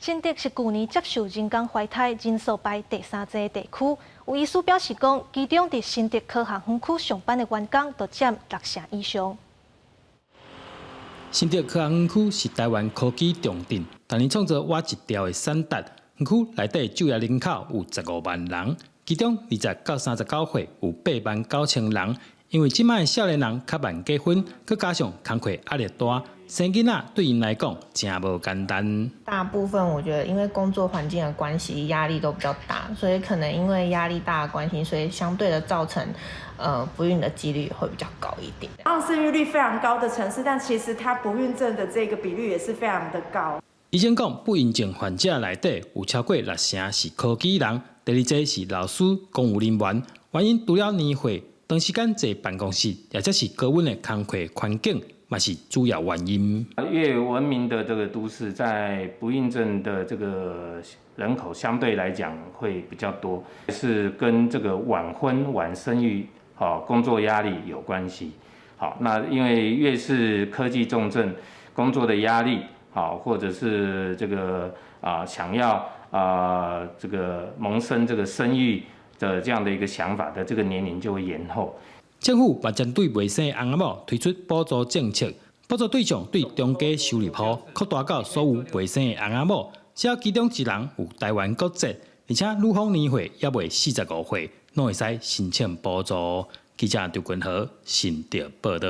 新竹是去年接受人工怀胎人数排第3个地区，有医师表示讲，其中伫新竹科学园区上班的员工都占60%以上。新竹科学园区是台湾科技重镇，当年创造挖一条的产达。园区内底就业人口有15万人，其中20到39岁有8万9千人。因为即摆少年人较慢结婚，佮加上工课压力大，生囡仔对因来讲真无简单。大部分我觉得因为工作环境的关系，压力都比较大，所以可能因为压力大的关系，所以相对的造成不孕的几率会比较高一点。生育率非常高的城市，但其实它不孕症的这个比率也是非常的高。医生讲，不孕症患者内底有超过60%是科技人，第二个是老师、公务人员，原因除了年岁。长时间坐办公室，或者是高温的工课环境，嘛是主要原因。越文明的这个都市，在不孕症的这个人口相对来讲会比较多，是跟这个晚婚晚生育、工作压力有关系。好，那因为越是科技重镇，工作的压力，或者是这个想要这个萌生这个生育。的这样的一个想法的这个年龄就会延后。政府也针对未生翁仔某推出补助政策，补助对象对中低收入户扩大到所有未生翁仔某，只要其中一人有台湾国籍，而且女方年岁也未45岁，拢会使申请补助。记者刘君豪，新竹报道。